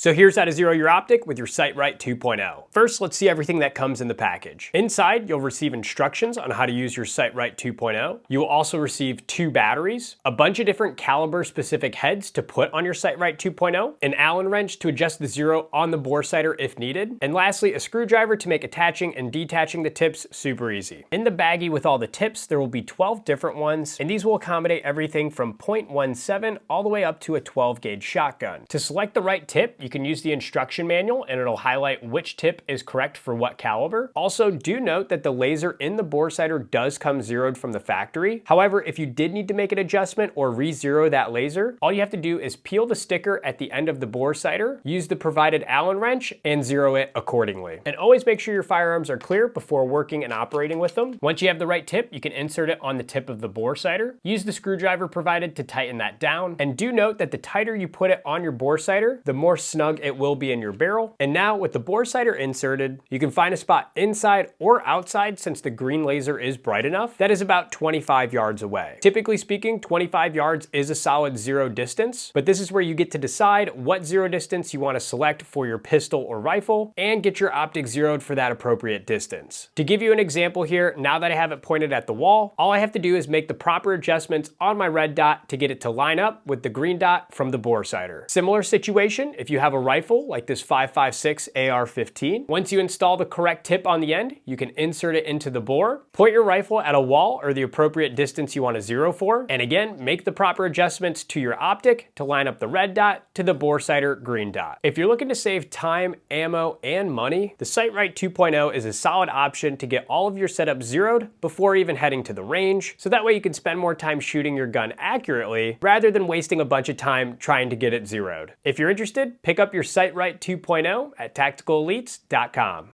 So here's how to zero your optic with your Site Right 2.0. First, let's see everything that comes in the package. Inside, you'll receive instructions on how to use your Site Right 2.0. You will also receive 2 batteries, a bunch of different caliber specific heads to put on your Site Right 2.0, an Allen wrench to adjust the zero on the Boresighter if needed, and lastly, a screwdriver to make attaching and detaching the tips super easy. In the baggie with all the tips, there will be 12 different ones, and these will accommodate everything from .17 all the way up to a 12 gauge shotgun. To select the right tip, you can use the instruction manual and it'll highlight which tip is correct for what caliber. Also, do note that the laser in the Boresighter does come zeroed from the factory. However, if you did need to make an adjustment or re-zero that laser, all you have to do is peel the sticker at the end of the Boresighter, use the provided Allen wrench, and zero it accordingly. And always make sure your firearms are clear before working and operating with them. Once you have the right tip, you can insert it on the tip of the Boresighter. Use the screwdriver provided to tighten that down. And do note that the tighter you put it on your Boresighter, the more snug it will be in your barrel. And now with the Boresighter inserted, you can find a spot inside or outside since the green laser is bright enough. That is about 25 yards away. Typically speaking, 25 yards is a solid zero distance, but this is where you get to decide what zero distance you want to select for your pistol or rifle and get your optic zeroed for that appropriate distance. To give you an example here, now that I have it pointed at the wall, all I have to do is make the proper adjustments on my red dot to get it to line up with the green dot from the Boresighter. Similar situation if you have a rifle like this 5.56 AR-15. Once you install the correct tip on the end, you can insert it into the bore, point your rifle at a wall or the appropriate distance you want to zero for, and again, make the proper adjustments to your optic to line up the red dot to the Boresighter green dot. If you're looking to save time, ammo, and money, the Site Right 2.0 is a solid option to get all of your setups zeroed before even heading to the range, so that way you can spend more time shooting your gun accurately rather than wasting a bunch of time trying to get it zeroed. If you're interested, pick up your Site Right 2.0 at tacticalelites.com.